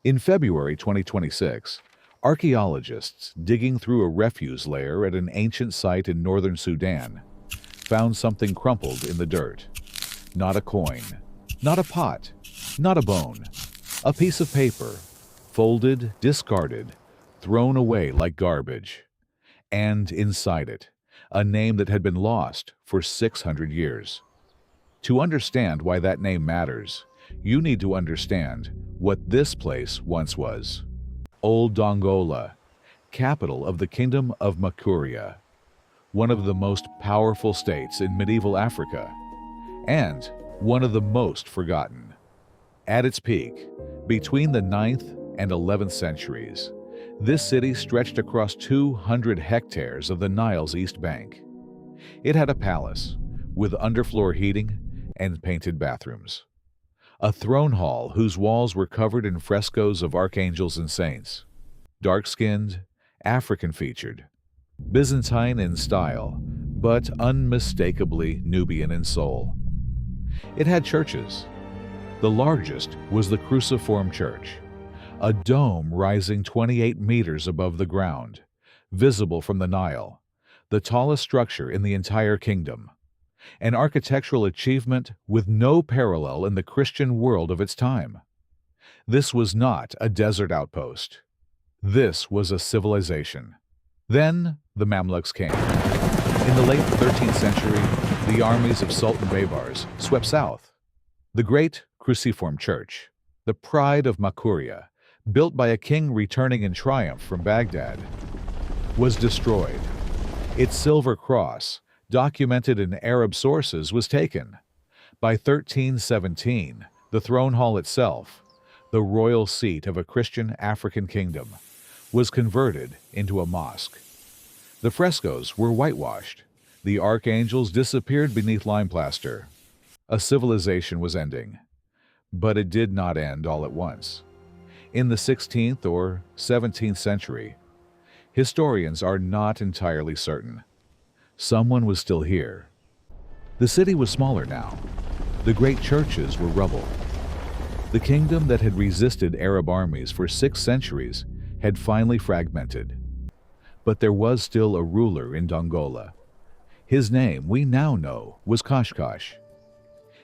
In February 2026, archaeologists digging through a refuse layer at an ancient site in northern Sudan found something crumpled in the dirt. Not a coin, not a pot, not a bone. A piece of paper, folded, discarded, thrown away like garbage. And inside it, a name that had been lost for 600 years. To understand why that name matters, you need to understand what this place once was. Old Dongola, capital of the Kingdom of Makuria, one of the most powerful states in medieval Africa, and one of the most forgotten. At its peak, between the 9th and 11th centuries, this city stretched across 200 hectares of the Nile's east bank. It had a palace with underfloor heating and painted bathrooms, a throne hall whose walls were covered in frescoes of archangels and saints, dark-skinned, African-featured, Byzantine in style, but unmistakably Nubian in soul. It had churches. The largest was the Cruciform Church, a dome rising 28 meters above the ground, visible from the Nile, the tallest structure in the entire kingdom, an architectural achievement with no parallel in the Christian world of its time. This was not a desert outpost. This was a civilization. Then the Mamluks came. In the late 13th century, the armies of Sultan Baybars swept south. The great Cruciform Church, the pride of Makuria, built by a king returning in triumph from Baghdad, was destroyed. Its silver cross, documented in Arab sources, was taken. By 1317, the throne hall itself, the royal seat of a Christian African kingdom, was converted into a mosque. The frescoes were whitewashed. The archangels disappeared beneath lime plaster. A civilization was ending. But it did not end all at once. In the 16th or 17th century, historians are not entirely certain. Someone was still here. The city was smaller now. The great churches were rubble. The kingdom that had resisted Arab armies for 6 centuries had finally fragmented. But there was still a ruler in Dongola. His name, we now know, was Qashqash.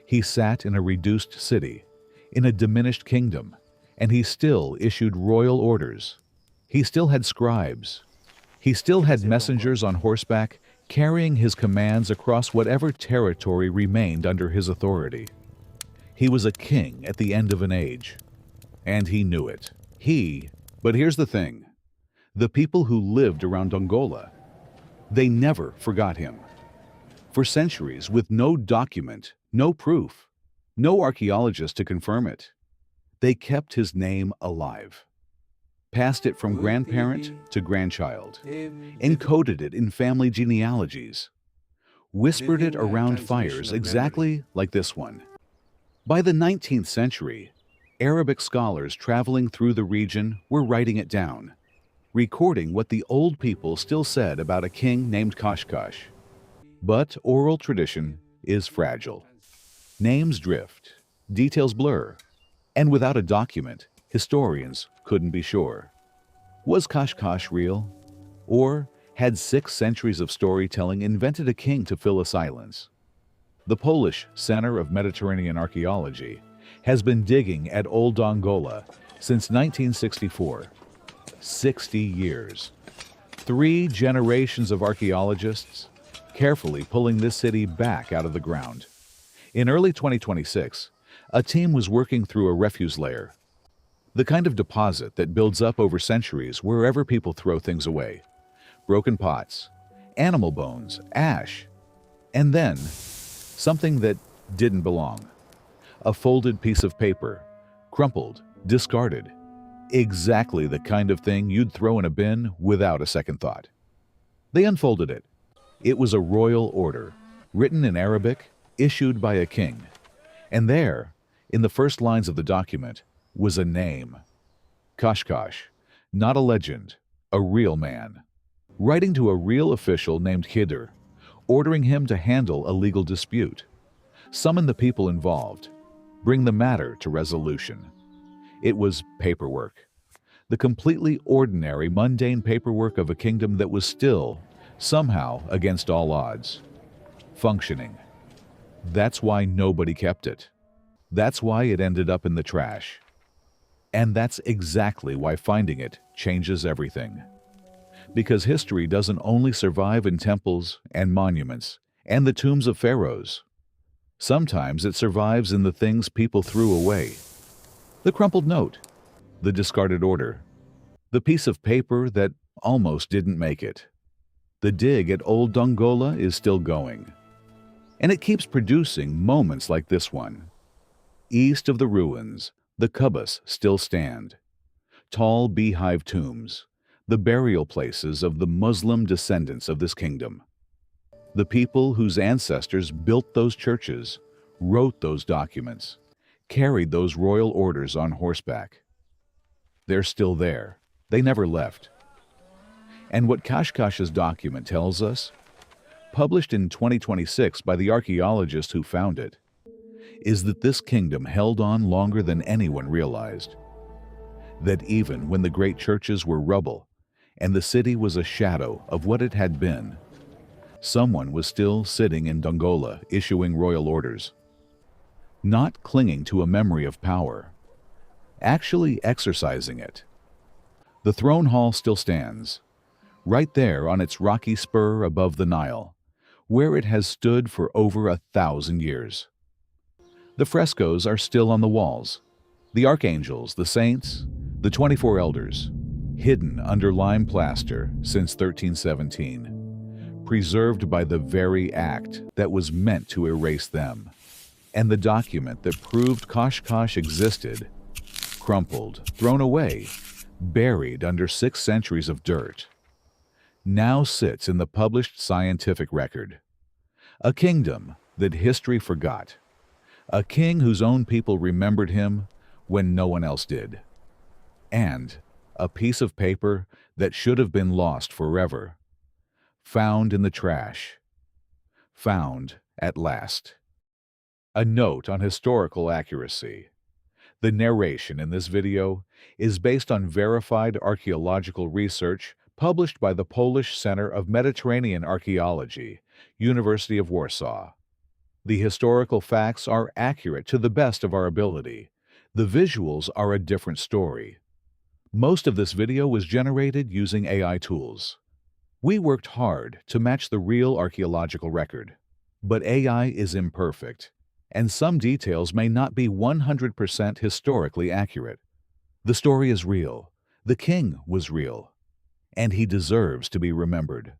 He sat in a reduced city, in a diminished kingdom, and he still issued royal orders. He still had scribes. He still had messengers on horseback carrying his commands across whatever territory remained under his authority. He was a king at the end of an age, and he knew it. But here's the thing. The people who lived around Dongola, they never forgot him. For centuries, with no document, no proof, no archaeologist to confirm it, they kept his name alive, passed it from grandparent to grandchild, encoded it in family genealogies, whispered it around fires exactly like this one. By the 19th century, Arabic scholars traveling through the region were writing it down, recording what the old people still said about a king named Qashqash. But oral tradition is fragile. Names drift, details blur, and without a document, historians couldn't be sure. Was Qashqash real? Or had 6 centuries of storytelling invented a king to fill a silence? The Polish Center of Mediterranean Archaeology has been digging at Old Dongola since 1964. 60 years. 3 generations of archaeologists carefully pulling this city back out of the ground. In early 2026, a team was working through a refuse layer, the kind of deposit that builds up over centuries wherever people throw things away. Broken pots, animal bones, ash, and then something that didn't belong. A folded piece of paper, crumpled, discarded. Exactly the kind of thing you'd throw in a bin without a second thought. They unfolded it. It was a royal order, written in Arabic, issued by a king. And there, in the first lines of the document, was a name. Qashqash, not a legend, a real man. Writing to a real official named Khidr, ordering him to handle a legal dispute. Summon the people involved. Bring the matter to resolution. It was paperwork. The completely ordinary, mundane paperwork of a kingdom that was still, somehow, against all odds, functioning. That's why nobody kept it. That's why it ended up in the trash. And that's exactly why finding it changes everything. Because history doesn't only survive in temples and monuments and the tombs of pharaohs. Sometimes it survives in the things people threw away. The crumpled note, the discarded order, the piece of paper that almost didn't make it. The dig at Old Dongola is still going. And it keeps producing moments like this one. East of the ruins, the Qashqash still stand. Tall beehive tombs, the burial places of the Muslim descendants of this kingdom. The people whose ancestors built those churches, wrote those documents, carried those royal orders on horseback. They're still there. They never left. And what Qashqash's document tells us, published in 2026 by the archaeologists who found it, is that this kingdom held on longer than anyone realized. That even when the great churches were rubble and the city was a shadow of what it had been, someone was still sitting in Dongola issuing royal orders. Not clinging to a memory of power, actually exercising it. The throne hall still stands, right there on its rocky spur above the Nile, where it has stood for over 1,000 years. The frescoes are still on the walls. The archangels, the saints, the 24 elders, hidden under lime plaster since 1317, preserved by the very act that was meant to erase them. And the document that proved Qashqash existed, crumpled, thrown away, buried under 6 centuries of dirt, now sits in the published scientific record. A kingdom that history forgot. A king whose own people remembered him when no one else did. And a piece of paper that should have been lost forever. Found in the trash. Found at last. A note on historical accuracy. The narration in this video is based on verified archaeological research published by the Polish Center of Mediterranean Archaeology, University of Warsaw. The historical facts are accurate to the best of our ability. The visuals are a different story. Most of this video was generated using AI tools. We worked hard to match the real archaeological record. But AI is imperfect, and some details may not be 100% historically accurate. The story is real. The king was real. And he deserves to be remembered.